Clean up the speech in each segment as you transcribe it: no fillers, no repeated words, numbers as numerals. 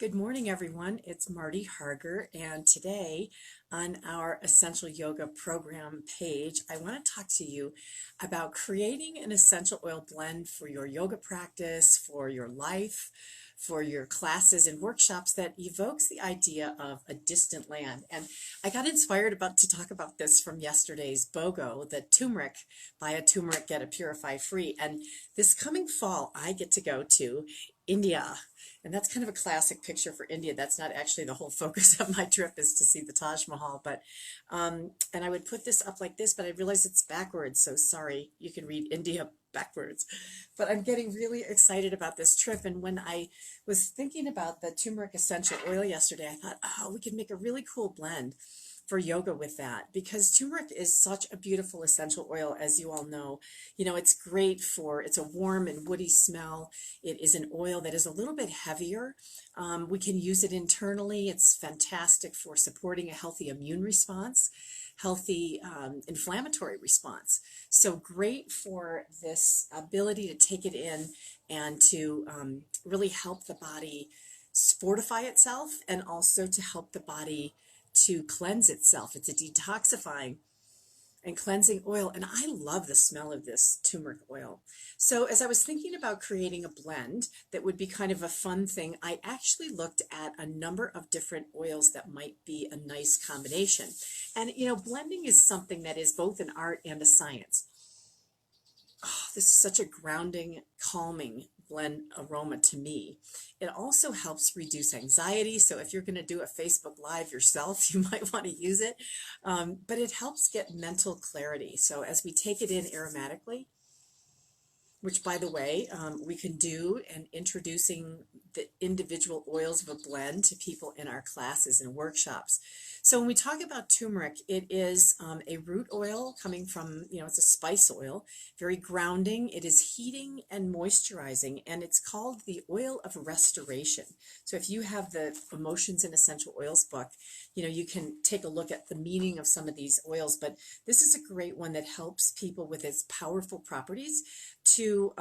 Good morning, everyone. It's Marty Harger, and today on our Essential Yoga program page, I want to talk to you about creating an essential oil blend for your yoga practice, for your life, for your classes and workshops that evokes the idea of a distant land. And I got inspired to talk about this from yesterday's BOGO, the turmeric, buy a turmeric, get a purify free. And this coming fall, I get to go to India. And that's kind of a classic picture for India. That's not actually the whole focus of my trip is to see the Taj Mahal. But and I would put this up like this, but I realize it's backwards. So sorry, you can read India backwards. But I'm getting really excited about this trip. And when I was thinking about the turmeric essential oil yesterday, I thought, oh, we could make a really cool blend for yoga with that, because turmeric is such a beautiful essential oil, as you all know. You know, it's great it's a warm and woody smell. It is an oil that is a little bit heavier. We can use it internally. It's fantastic for supporting a healthy immune response, healthy inflammatory response. So great for this ability to take it in and to really help the body fortify itself, and also to help the body to cleanse itself. It's a detoxifying and cleansing oil, and I love the smell of this turmeric oil. So as I was thinking about creating a blend that would be kind of a fun thing, I actually looked at a number of different oils that might be a nice combination. And you know, blending is something that is both an art and a science. Oh, this is such a grounding, calming blend aroma to me. It also helps reduce anxiety. So if you're going to do a Facebook Live yourself, you might want to use it. But it helps get mental clarity. So as we take it in aromatically, which, by the way, we can do, and introducing the individual oils of a blend to people in our classes and workshops. So when we talk about turmeric, it is a root oil coming from, it's a spice oil, very grounding. It is heating and moisturizing, and it's called the oil of restoration. So if you have the Emotions and Essential Oils book, you can take a look at the meaning of some of these oils, but this is a great one that helps people with its powerful properties to,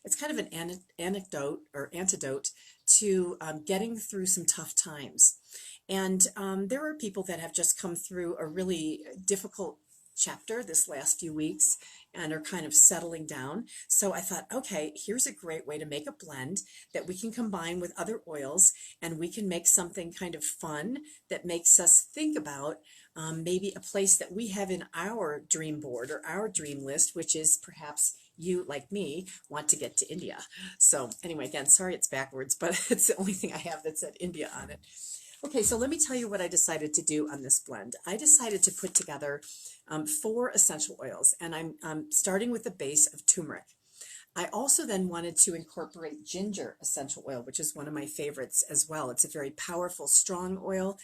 it's kind of an antidote to getting through some tough times. And there are people that have just come through a really difficult chapter this last few weeks and are kind of settling down. So I thought, okay, here's a great way to make a blend that we can combine with other oils, and we can make something kind of fun that makes us think about maybe a place that we have in our dream board or our dream list, which is perhaps you, like me, want to get to India. So anyway, again, sorry it's backwards, but it's the only thing I have that said India on it. Okay, so let me tell you what I decided to do on this blend. I decided to put together 4 essential oils, and I'm starting with the base of turmeric. I also then wanted to incorporate ginger essential oil, which is one of my favorites as well. It's a very powerful, strong oil.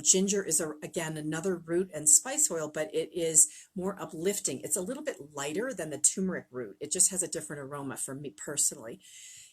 Ginger is, again, another root and spice oil, but it is more uplifting. It's a little bit lighter than the turmeric root. It just has a different aroma for me personally.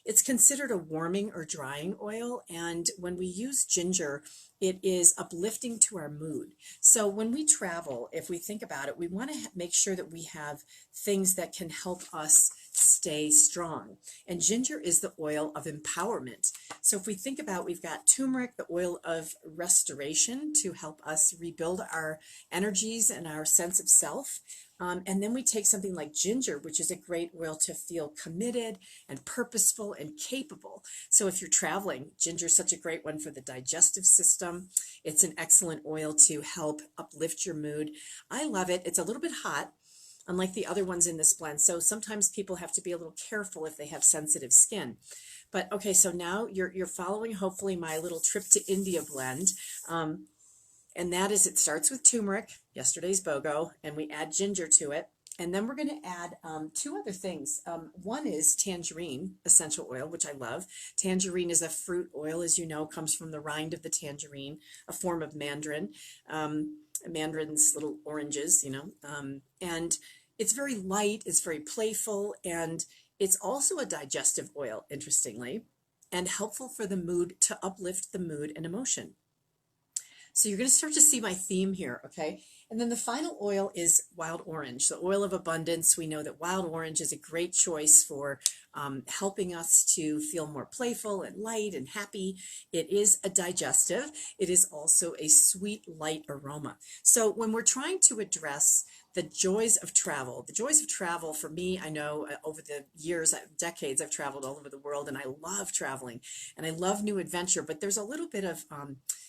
It's considered a warming or drying oil, and when we use ginger, it is uplifting to our mood. So when we travel, if we think about it, we want to make sure that we have things that can help us stay strong. And ginger is the oil of empowerment. So if we think about, we've got turmeric, the oil of restoration to help us rebuild our energies and our sense of self. And then we take something like ginger, which is a great oil to feel committed and purposeful and capable. So if you're traveling, ginger is such a great one for the digestive system. It's an excellent oil to help uplift your mood. I love it. It's a little bit hot, unlike the other ones in this blend. So sometimes people have to be a little careful if they have sensitive skin. But okay, so now you're following, hopefully, my little trip to India blend. And that is, it starts with turmeric, yesterday's BOGO, and we add ginger to it. And then we're going to add 2 other things. One is tangerine essential oil, which I love. Tangerine is a fruit oil, as you know, comes from the rind of the tangerine, a form of mandarin. Mandarin's little oranges, and it's very light, it's very playful, and it's also a digestive oil, interestingly, and helpful for the mood, to uplift the mood and emotion. So you're going to start to see my theme here, okay? And then the final oil is wild orange, the oil of abundance. We know that wild orange is a great choice for helping us to feel more playful and light and happy. It is a digestive. It is also a sweet, light aroma. So when we're trying to address the joys of travel for me, I know over the years, decades, I've traveled all over the world, and I love traveling and I love new adventure, but there's a little bit of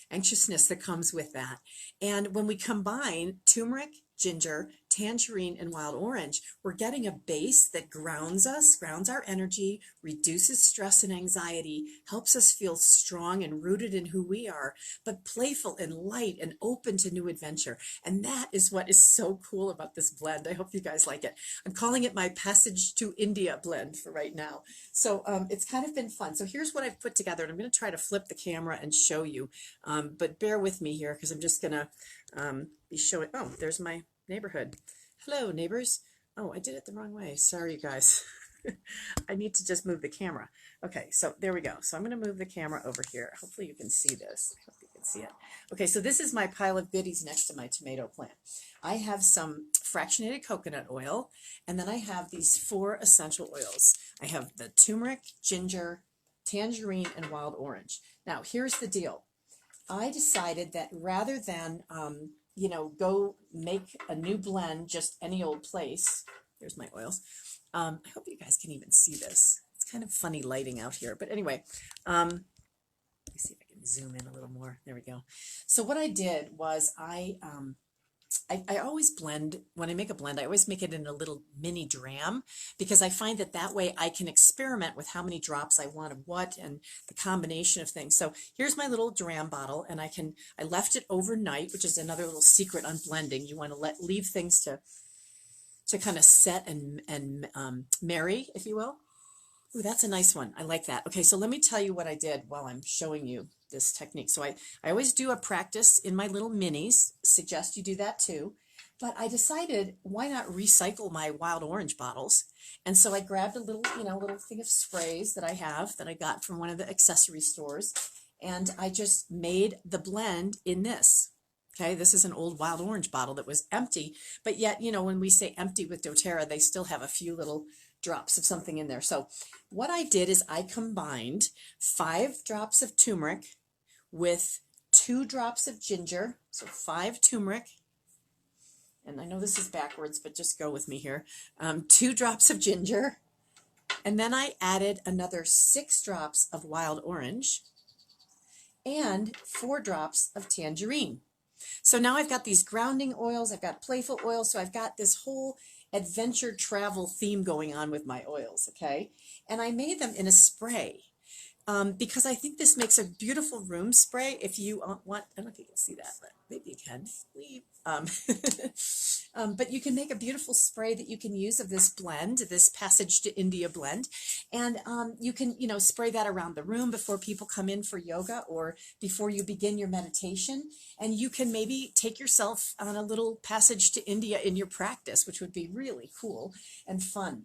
anxiousness that comes with that. And when we combine turmeric, ginger, tangerine, and wild orange, we're getting a base that grounds us, grounds our energy, reduces stress and anxiety, helps us feel strong and rooted in who we are, but playful and light and open to new adventure. And that is what is so cool about this blend. I hope you guys like it. I'm calling it my Passage to India blend for right now. So it's kind of been fun. So here's what I've put together, and I'm going to try to flip the camera and show you, but bear with me here because I'm just going to be showing. Oh, there's my neighborhood. Hello, neighbors. Oh, I did it the wrong way. Sorry, you guys. I need to just move the camera. Okay, so there we go. So I'm going to move the camera over here. Hopefully you can see this. I hope you can see it. Okay, so this is my pile of goodies next to my tomato plant. I have some fractionated coconut oil, and then I have these 4 essential oils. I have the turmeric, ginger, tangerine, and wild orange. Now, here's the deal. I decided that rather than go make a new blend just any old place. There's my oils. I hope you guys can even see this. It's kind of funny lighting out here, but anyway, let me see if I can zoom in a little more. There we go. So what I did was I always blend, when I make a blend, I always make it in a little mini dram, because I find that way I can experiment with how many drops I want of what and the combination of things. So here's my little dram bottle, and I left it overnight, which is another little secret on blending. You want to leave things to kind of set and marry, if you will. Ooh, that's a nice one. I like that. Okay, so let me tell you what I did while I'm showing you this technique. So I always do a practice in my little minis. Suggest you do that too. But I decided, why not recycle my wild orange bottles? And so I grabbed a little thing of sprays that I got from one of the accessory stores, and I just made the blend in this. Okay, this is an old wild orange bottle that was empty, but yet, when we say empty with doTERRA, they still have a few little drops of something in there. So what I did is I combined 5 drops of turmeric with 2 drops of ginger, so 5 turmeric, and I know this is backwards, but just go with me here, 2 drops of ginger, and then I added another 6 drops of wild orange and 4 drops of tangerine. So now I've got these grounding oils, I've got playful oils, so I've got this whole adventure travel theme going on with my oils, okay? And I made them in a spray because I think this makes a beautiful room spray. If you want, I don't know if you can see that, but maybe you can. But you can make a beautiful spray that you can use of this blend, this Passage to India blend. And you can, spray that around the room before people come in for yoga or before you begin your meditation. And you can maybe take yourself on a little passage to India in your practice, which would be really cool and fun.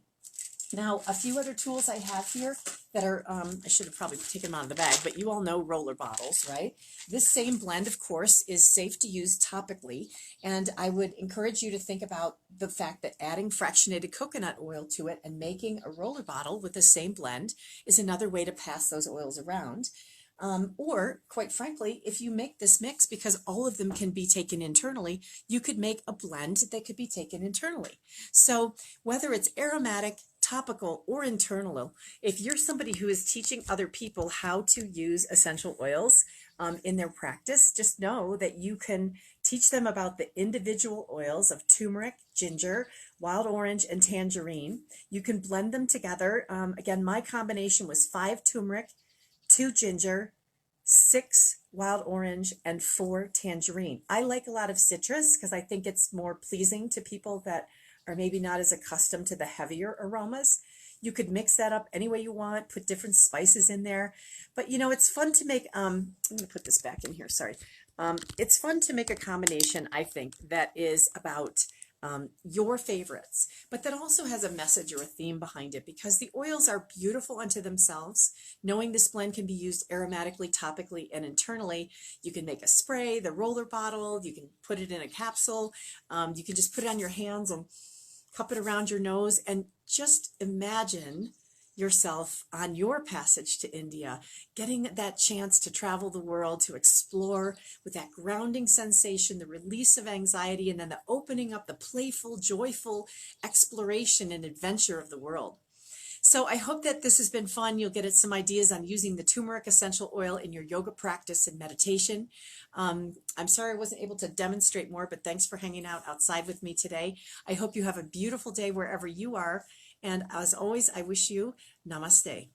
Now, a few other tools I have here that are, I should have probably taken them out of the bag, but you all know roller bottles, right? This same blend, of course, is safe to use topically, and I would encourage you to think about the fact that adding fractionated coconut oil to it and making a roller bottle with the same blend is another way to pass those oils around. Or, quite frankly, if you make this mix, because all of them can be taken internally, you could make a blend that could be taken internally. So whether it's aromatic, topical, or internal, if you're somebody who is teaching other people how to use essential oils in their practice, just know that you can teach them about the individual oils of turmeric, ginger, wild orange, and tangerine. You can blend them together. Again, my combination was 5 turmeric, 2 ginger, 6 wild orange, and 4 tangerine. I like a lot of citrus because I think it's more pleasing to people that are maybe not as accustomed to the heavier aromas. You could mix that up any way you want, put different spices in there. But it's fun to make, I'm going to put this back in here, sorry. It's fun to make a combination, I think, that is about your favorites, but that also has a message or a theme behind it, because the oils are beautiful unto themselves. Knowing this blend can be used aromatically, topically, and internally. You can make a spray, the roller bottle, you can put it in a capsule, you can just put it on your hands and cup it around your nose, and just imagine yourself on your passage to India, getting that chance to travel the world, to explore with that grounding sensation, the release of anxiety, and then the opening up, the playful, joyful exploration and adventure of the world. So I hope that this has been fun. You'll get some ideas on using the turmeric essential oil in your yoga practice and meditation. I'm sorry I wasn't able to demonstrate more, but thanks for hanging out outside with me today. I hope you have a beautiful day wherever you are. And as always, I wish you namaste.